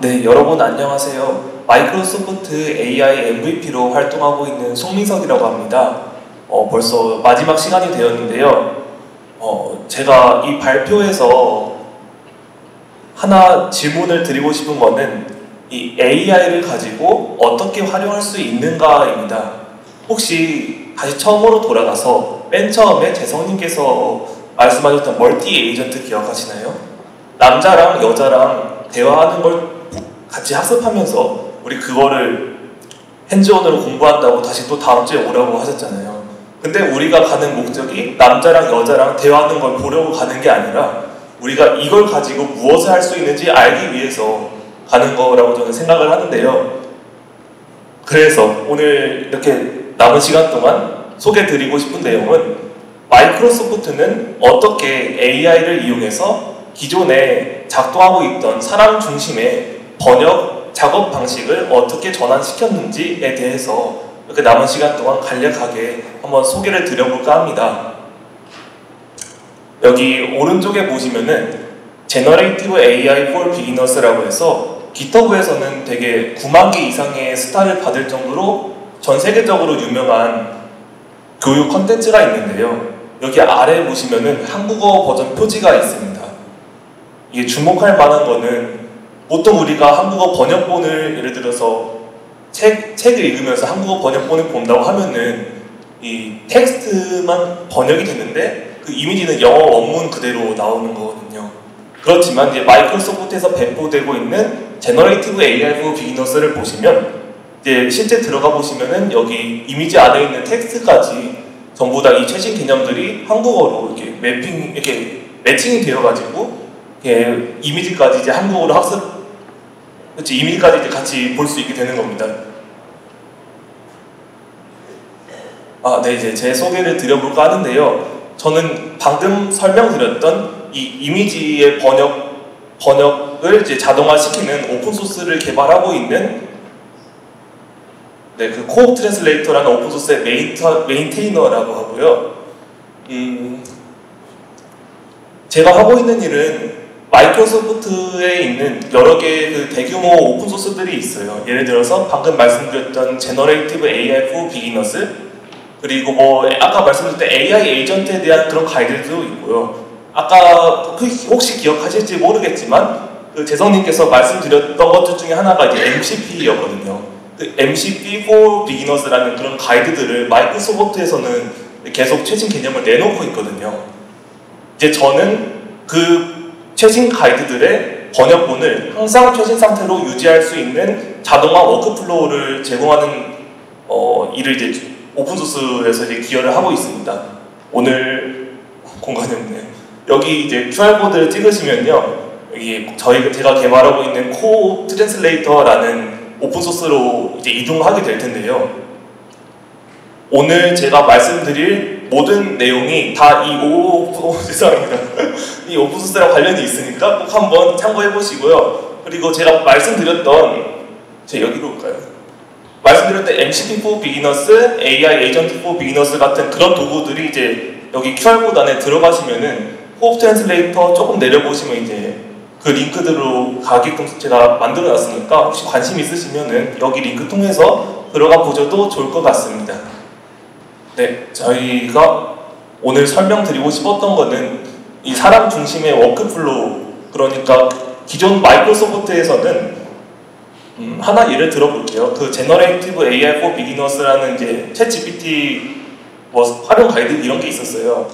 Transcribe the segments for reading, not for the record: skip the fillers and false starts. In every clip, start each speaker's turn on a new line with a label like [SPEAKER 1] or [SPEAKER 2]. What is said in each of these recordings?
[SPEAKER 1] 네, 여러분 안녕하세요. 마이크로소프트 AI MVP로 활동하고 있는 송민석이라고 합니다. 벌써 마지막 시간이 되었는데요. 제가 이 발표에서 하나 질문을 드리고 싶은 거는 이 AI를 가지고 어떻게 활용할 수 있는가입니다. 혹시 다시 처음으로 돌아가서 맨 처음에 재성님께서 말씀하셨던 멀티 에이전트 기억하시나요? 남자랑 여자랑 대화하는 걸 같이 학습하면서 우리 그거를 핸즈온으로 공부한다고 다시 또 다음 주에 오라고 하셨잖아요. 근데 우리가 가는 목적이 남자랑 여자랑 대화하는 걸 보려고 가는 게 아니라 우리가 이걸 가지고 무엇을 할 수 있는지 알기 위해서 가는 거라고 저는 생각을 하는데요. 그래서 오늘 이렇게 남은 시간 동안 소개드리고 싶은 내용은 마이크로소프트는 어떻게 AI를 이용해서 기존에 작동하고 있던 사람 중심의 번역 작업 방식을 어떻게 전환시켰는지에 대해서 이렇게 남은 시간 동안 간략하게 한번 소개를 드려볼까 합니다. 여기 오른쪽에 보시면은 Generative AI for Beginners라고 해서 기터브에서는 되게 9만 개 이상의 스타를 받을 정도로 전 세계적으로 유명한 교육 컨텐츠가 있는데요. 여기 아래 보시면은 한국어 버전 표지가 있습니다. 이게 주목할 만한 거는 보통 우리가 한국어 번역본을 예를 들어서 책을 읽으면서 한국어 번역본을 본다고 하면은 이 텍스트만 번역이 되는데 그 이미지는 영어 원문 그대로 나오는 거거든요. 그렇지만 이제 마이크로소프트에서 배포되고 있는 제너레이티브 AI for Beginners를 보시면 이제 실제 들어가 보시면은 여기 이미지 안에 있는 텍스트까지 전부 다 이 최신 개념들이 한국어로 이렇게 매칭이 되어가지고 이미지까지 이제 한국어로 이미지까지 이제 같이 볼 수 있게 되는 겁니다. 네, 이제 제 소개를 드려볼까 하는데요. 저는 방금 설명드렸던 이 이미지의 번역을 이제 자동화시키는 오픈소스를 개발하고 있는 그 코옵 트랜슬레이터라는 오픈소스의 메인테이너라고 하고요. 제가 하고 있는 일은 마이크로소프트에 있는 여러 개의 그 대규모 오픈소스들이 있어요. 예를 들어서 방금 말씀드렸던 Generative AI for Beginners, 그리고 아까 말씀드렸던 AI 에이전트에 대한 그런 가이드도 있고요. 아까 혹시 기억하실지 모르겠지만 그 재성님께서 말씀드렸던 것들 중에 하나가 이제 MCP였거든요. 그 MCP for Beginners라는 그런 가이드들을 마이크로소프트에서는 계속 최신 개념을 내놓고 있거든요. 이제 저는 그 최신 가이드들의 번역본을 항상 최신 상태로 유지할 수 있는 자동화 워크플로우를 제공하는 일을 이제 오픈소스에서 이제 기여를 하고 있습니다. 오늘 공간이 없네요. 여기 이제 QR코드를 찍으시면요. 여기 제가 개발하고 있는 코옵 트랜슬레이터라는 오픈소스로 이제 이동하게 될 텐데요. 오늘 제가 말씀드릴 모든 내용이 다 죄송합니다. 이 오픈소스랑 관련이 있으니까 꼭 한번 참고해 보시고요. 그리고 제가 여기로 올까요? 말씀드렸던 MCP for Beginners, AI Agent for Beginners 같은 그런 도구들이 이제 여기 QR코드 안에 들어가시면은 코옵 트랜슬레이터 조금 내려보시면 이제 그 링크들로 가게끔 제가 만들어 놨으니까 혹시 관심 있으시면은 여기 링크 통해서 들어가 보셔도 좋을 것 같습니다. 네, 저희가 오늘 설명드리고 싶었던 거는 이 사람 중심의 워크플로우, 그러니까 기존 마이크로소프트에서는 하나 예를 들어볼게요. 그 Generative AI for Beginners라는 이제 챗GPT 활용 가이드 이런 게 있었어요.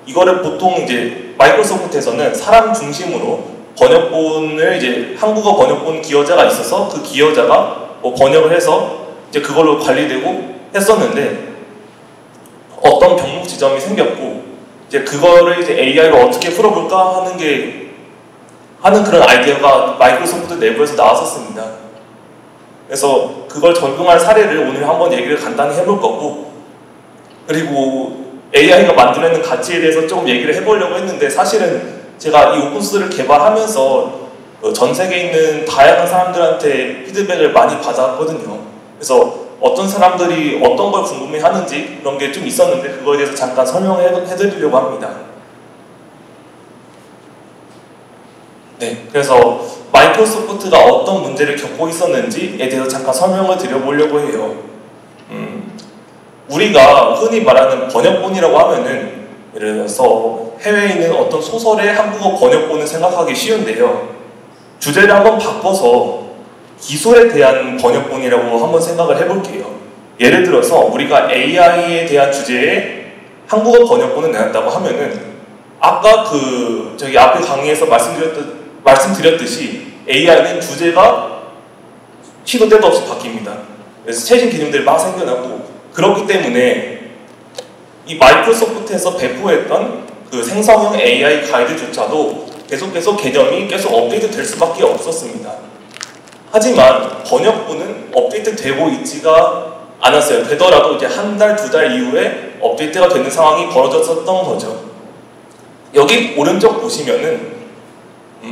[SPEAKER 1] 이거를 보통 이제 마이크로소프트에서는 사람 중심으로 번역본을 이제 한국어 번역본 기여자가 있어서 그 기여자가 번역을 해서 이제 그걸로 관리되고 했었는데 어떤 병목 지점이 생겼고 이제 그거를 이제 AI로 어떻게 풀어볼까 하는 그런 아이디어가 마이크로소프트 내부에서 나왔었습니다. 그래서 그걸 적용할 사례를 오늘 한번 얘기를 간단히 해볼 거고, 그리고 AI가 만들어내는 가치에 대해서 조금 얘기를 해보려고 했는데 사실은 제가 이 오픈소스를 개발하면서 전 세계에 있는 다양한 사람들한테 피드백을 많이 받았거든요. 그래서 어떤 사람들이 어떤 걸 궁금해하는지 그런 게 좀 있었는데 그거에 대해서 잠깐 설명해드리려고 합니다. 네, 그래서 마이크로소프트가 어떤 문제를 겪고 있었는지에 대해서 잠깐 설명을 드려보려고 해요. 우리가 흔히 말하는 번역본이라고 하면은 예를 들어서 해외에 있는 어떤 소설의 한국어 번역본을 생각하기 쉬운데요. 주제를 한번 바꿔서 기술에 대한 번역본이라고 한번 생각을 해볼게요. 예를 들어서 우리가 AI에 대한 주제에 한국어 번역본을 내놨다고 하면은 아까 저기 앞에 강의에서 말씀드렸듯이 AI는 주제가 시도 때도 없이 바뀝니다. 그래서 최신 기능들이 막 생겨나고 그렇기 때문에 이 마이크로소프트에서 배포했던 그 생성형 AI 가이드조차도 계속해서 개념이 계속 업데이트 될 수밖에 없었습니다. 하지만 번역본은 업데이트 되고 있지가 않았어요. 되더라도 이제 한 달, 두 달 이후에 업데이트가 되는 상황이 벌어졌었던 거죠. 여기 오른쪽 보시면은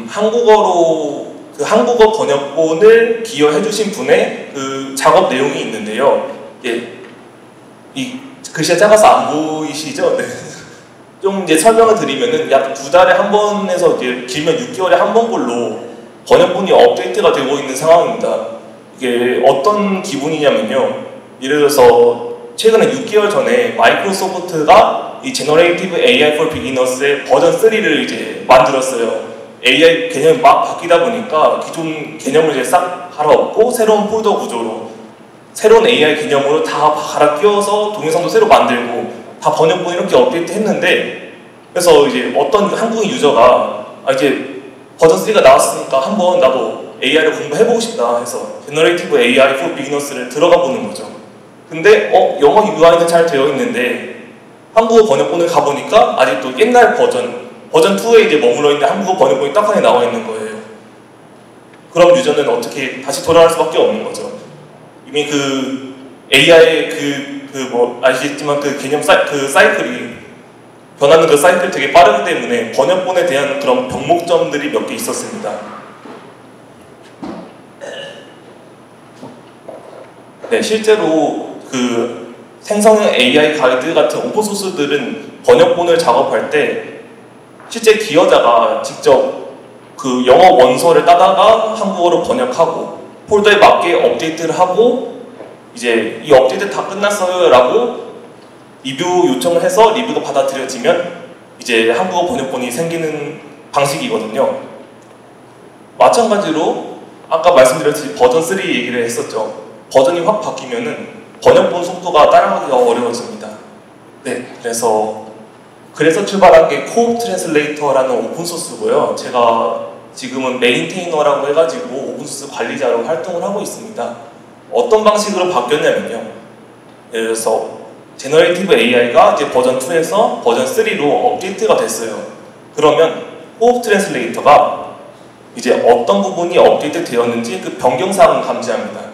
[SPEAKER 1] 한국어 번역본을 기여해주신 분의 그 작업 내용이 있는데요. 이 글씨가 작아서 안 보이시죠? 네. 좀 이제 설명을 드리면은 약 두 달에 한 번에서 이제 길면 6개월에 한 번꼴로 번역본이 업데이트가 되고 있는 상황입니다. 이게 어떤 기분이냐면요. 예를 들어서 최근에 6개월 전에 마이크로소프트가 이 Generative AI for Beginners의 버전 3를 이제 만들었어요. AI 개념이 막 바뀌다 보니까 기존 개념을 이제 싹 갈아엎고 새로운 폴더 구조로 새로운 AI 개념으로 다 갈아 끼워서 동영상도 새로 만들고 다 번역본 이렇게 업데이트 했는데 그래서 이제 어떤 한국인 유저가 이제 버전 3가 나왔으니까 한번 나도 AI를 공부해보고 싶다 해서 Generative AI for Beginners를 들어가 보는 거죠. 근데 영어 UI는 잘 되어 있는데 한국어 번역본을 가보니까 아직도 옛날 버전 2에 이제 머물러 있는 한국어 번역본이 딱 나와 있는 거예요. 그럼 유저는 어떻게 다시 돌아갈 수밖에 없는 거죠. 이미 그 AI의 아시겠지만 그 개념 사이클이 변하는 그 사이클이 되게 빠르기 때문에 번역본에 대한 그런 병목점들이 몇 개 있었습니다. 네, 실제로 그 생성형 AI 가이드 같은 오픈소스들은 번역본을 작업할 때 실제 기여자가 직접 그 영어 원서를 따다가 한국어로 번역하고 폴더에 맞게 업데이트를 하고 이제 이 업데이트 다 끝났어요 라고 리뷰 요청을 해서 리뷰가 받아들여지면 이제 한국어 번역본이 생기는 방식이거든요. 마찬가지로 아까 말씀드렸듯이 버전 3 얘기를 했었죠. 버전이 확 바뀌면은 번역본 속도가 따라가기가 어려워집니다. 네, 그래서 출발한 게 코옵 트랜슬레이터라는 오픈소스고요. 제가 지금은 메인테이너라고 해가지고 오픈소스 관리자로 활동을 하고 있습니다. 어떤 방식으로 바뀌었냐면요. 예를 들어서 제너레이티브 AI가 이제 버전 2에서 버전 3로 업데이트가 됐어요. 그러면 코옵 트랜슬레이터가 이제 어떤 부분이 업데이트 되었는지 그 변경사항을 감지합니다.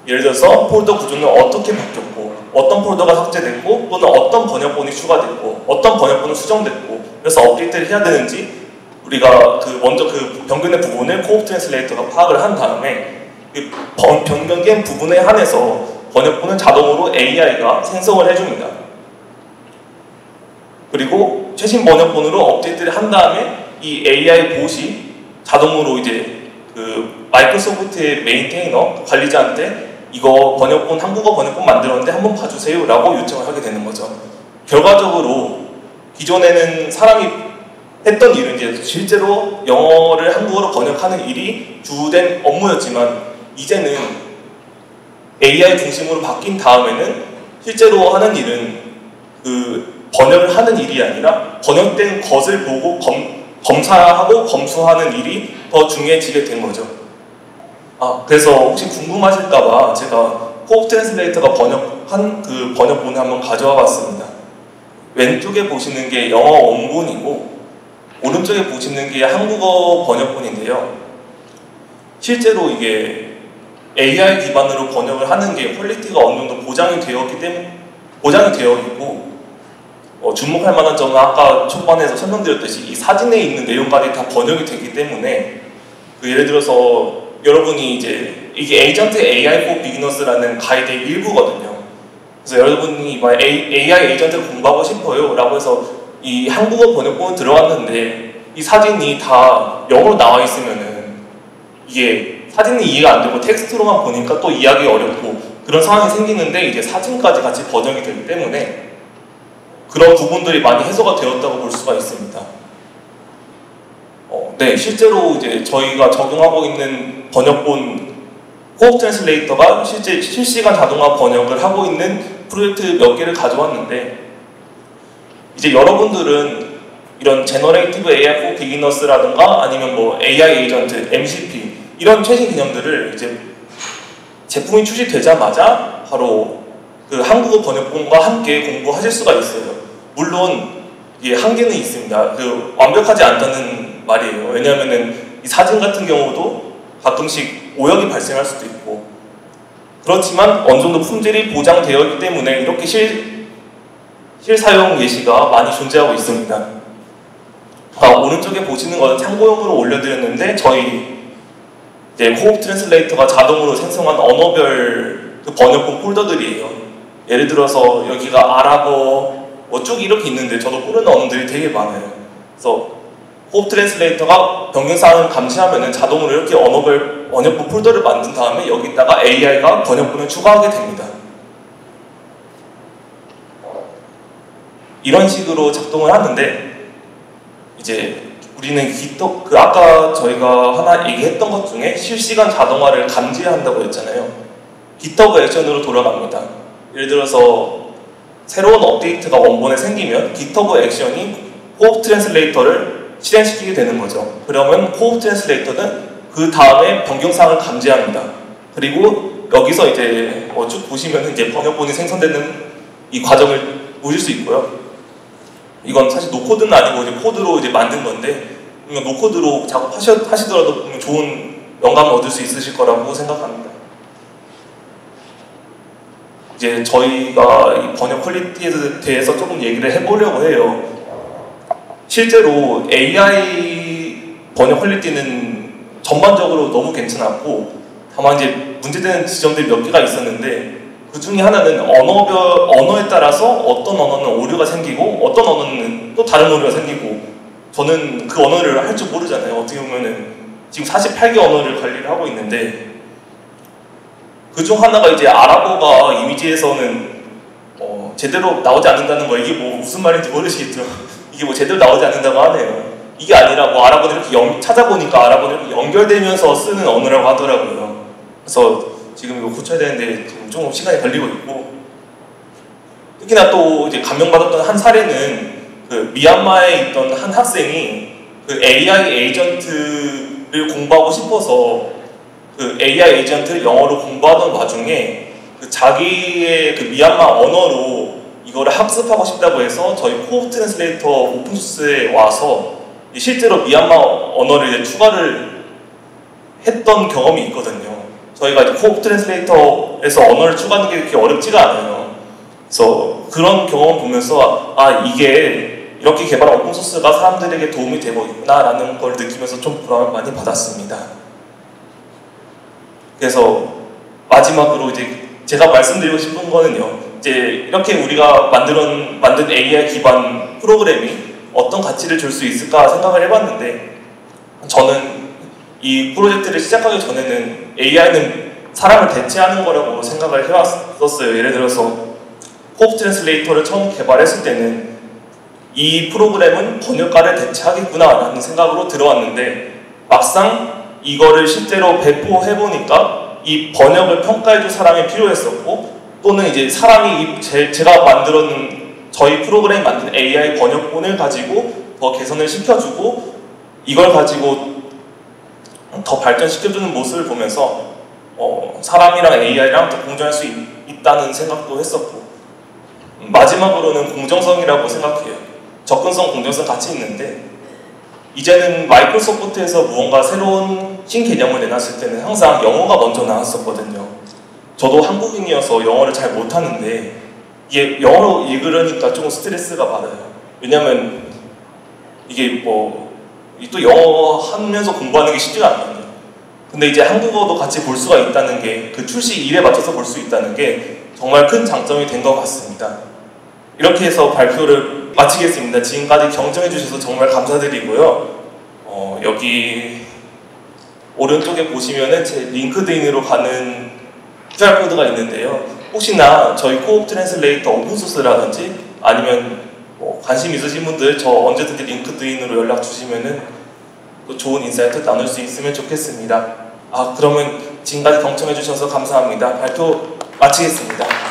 [SPEAKER 1] 예를 들어서 폴더 구조는 어떻게 바뀌었고 어떤 폴더가 삭제됐고 또는 어떤 번역본이 추가됐고 어떤 번역본은 수정됐고 그래서 업데이트를 해야 되는지 우리가 먼저 그 변경된 부분을 코옵 트랜슬레이터가 파악을 한 다음에 그 변경된 부분에 한해서 번역본은 자동으로 AI가 생성을 해줍니다. 그리고 최신 번역본으로 업데이트를 한 다음에 이 AI 봇이 자동으로 이제 그 마이크로소프트의 메인테이너 관리자한테 이거 번역본 한국어 번역본 만들었는데 한번 봐주세요 라고 요청을 하게 되는 거죠. 결과적으로 기존에는 사람이 했던 일은 이제 실제로 영어를 한국어로 번역하는 일이 주된 업무였지만 이제는 AI 중심으로 바뀐 다음에는 실제로 하는 일은 그 번역을 하는 일이 아니라 번역된 것을 보고 검사하고 검수하는 일이 더 중요해지게 된 거죠. 그래서 혹시 궁금하실까봐 제가 코옵 트랜슬레이터가 번역한 그 번역본을 한번 가져와 봤습니다. 왼쪽에 보시는 게 영어 원본이고 오른쪽에 보시는 게 한국어 번역본인데요. 실제로 이게 AI 기반으로 번역을 하는 게 퀄리티가 어느 정도 보장이 되어 있고 주목할 만한 점은 아까 초반에서 설명드렸듯이 이 사진에 있는 내용까지 다 번역이 되기 때문에 예를 들어서 여러분이 이제 이게 에이전트 AI for Beginners라는 가이드의 일부거든요. 그래서 여러분이 AI 에이전트를 공부하고 싶어요 라고 해서 이 한국어 번역본을 들어왔는데 이 사진이 다 영어로 나와 있으면은 이게 사진이 이해가 안 되고 텍스트로만 보니까 또 이해하기 어렵고 그런 상황이 생기는데 이제 사진까지 같이 번역이 되기 때문에 그런 부분들이 많이 해소가 되었다고 볼 수가 있습니다. 네, 실제로 이제 저희가 적용하고 있는 번역본 호흡 트랜슬레이터가 실제 실시간 자동화 번역을 하고 있는 프로젝트 몇 개를 가져왔는데 이제 여러분들은 이런 제너레이티브 AI for 비기너스라든가 아니면 뭐 AI 에이전트, MCP 이런 최신 개념들을 이제 제품이 출시되자마자 바로 그 한국어 번역본과 함께 공부하실 수가 있어요. 물론 이게 한계는 있습니다. 그 완벽하지 않다는 말이에요. 왜냐하면은 이 사진 같은 경우도 가끔씩 오역이 발생할 수도 있고 그렇지만 어느 정도 품질이 보장되어 있기 때문에 이렇게 실사용 예시가 많이 존재하고 있습니다. 오른쪽에 보시는 것은 참고용으로 올려드렸는데 저희 이제 호흡 트랜슬레이터가 자동으로 생성한 언어별 그 번역본 폴더들이에요. 예를 들어서 여기가 아랍어 뭐 쭉 이렇게 있는데 저도 모르는 언어들이 되게 많아요. 그래서 호흡 트랜슬레이터가 변경사항을 감지하면은 자동으로 이렇게 언어별 번역본 폴더를 만든 다음에 여기다가 AI가 번역본을 추가하게 됩니다. 이런 식으로 작동을 하는데 이제 우리는 그 아까 저희가 하나 얘기했던 것 중에 실시간 자동화를 감지한다고 했잖아요. GitHub 액션으로 돌아갑니다. 예를 들어서 새로운 업데이트가 원본에 생기면 GitHub 액션이 호흡 트랜슬레이터를 실행시키게 되는 거죠. 그러면 호흡 트랜슬레이터는 그 다음에 변경사항을 감지합니다. 그리고 여기서 이제 쭉 보시면 이제 번역본이 생성되는 이 과정을 보실 수 있고요. 이건 사실 노코드는 아니고 이제 코드로 이제 만든 건데 노코드로 작업하시더라도 좋은 영감을 얻을 수 있으실 거라고 생각합니다. 이제 저희가 이 번역 퀄리티에 대해서 조금 얘기를 해보려고 해요. 실제로 AI 번역 퀄리티는 전반적으로 너무 괜찮았고 다만 이제 문제되는 지점들이 몇 개가 있었는데 그 중에 하나는 언어에 따라서 어떤 언어는 오류가 생기고 어떤 언어는 또 다른 오류가 생기고 저는 그 언어를 할 줄 모르잖아요. 어떻게 보면은 지금 48개 언어를 관리를 하고 있는데 그 중 하나가 이제 아랍어가 이미지에서는 제대로 나오지 않는다는 거 이게 뭐 무슨 말인지 모르시겠죠? 이게 뭐 제대로 나오지 않는다고 하네요. 이게 아니라 뭐 아랍어는 이렇게 찾아보니까 아랍어는 이렇게 연결되면서 쓰는 언어라고 하더라고요. 그래서 지금 이거 고쳐야 되는데 지금 조금 시간이 걸리고 있고 특히나 또 이제 감명받았던 한 사례는 그 미얀마에 있던 한 학생이 그 AI 에이전트를 공부하고 싶어서 그 AI 에이전트를 영어로 공부하던 와중에 그 자기의 그 미얀마 언어로 이거를 학습하고 싶다고 해서 저희 호흡 트랜슬레이터 오픈소스에 와서 실제로 미얀마 언어를 이제 추가를 했던 경험이 있거든요. 저희가 이제 호흡 트랜슬레이터에서 언어를 추가하는 게 그렇게 어렵지가 않아요. 그래서 그런 경험을 보면서 이게 이렇게 개발한 오픈소스가 사람들에게 도움이 되고 있구나라는 걸 느끼면서 좀 보람을 많이 받았습니다. 그래서 마지막으로 이제 제가 말씀드리고 싶은 거는요. 이제 이렇게 우리가 만든 AI 기반 프로그램이 어떤 가치를 줄 수 있을까 생각을 해봤는데 저는 이 프로젝트를 시작하기 전에는 AI는 사람을 대체하는 거라고 생각을 해왔었어요. 예를 들어서 호흡 트랜슬레이터를 처음 개발했을 때는 이 프로그램은 번역가를 대체하겠구나 라는 생각으로 들어왔는데 막상 이거를 실제로 배포해보니까 이 번역을 평가해줄 사람이 필요했었고 또는 이제 사람이 제가 저희 프로그램 만든 AI 번역본을 가지고 더 개선을 시켜주고 이걸 가지고 더 발전시켜주는 모습을 보면서 사람이랑 AI랑 더 공존할 수 있다는 생각도 했었고 마지막으로는 공정성이라고 생각해요. 접근성, 공정성 같이 있는데 이제는 마이크로소프트에서 무언가 새로운 신개념을 내놨을 때는 항상 영어가 먼저 나왔었거든요. 저도 한국인이어서 영어를 잘 못하는데 이게 영어로 읽으려니까 조금 스트레스가 받아요. 왜냐면 이게 또 영어 하면서 공부하는 게 쉽지가 않거든요. 근데 이제 한국어도 같이 볼 수가 있다는 게 그 출시일에 맞춰서 볼 수 있다는 게 정말 큰 장점이 된 것 같습니다. 이렇게 해서 발표를 마치겠습니다. 지금까지 경청해 주셔서 정말 감사드리고요. 여기 오른쪽에 보시면은 제 링크드인으로 가는 QR코드가 있는데요. 혹시나 저희 코옵 트랜슬레이터 오픈소스라든지 아니면 뭐 관심 있으신 분들 저 언제든지 링크드인으로 연락 주시면은 또 좋은 인사이트 나눌 수 있으면 좋겠습니다. 그러면 지금까지 경청해 주셔서 감사합니다. 발표 마치겠습니다.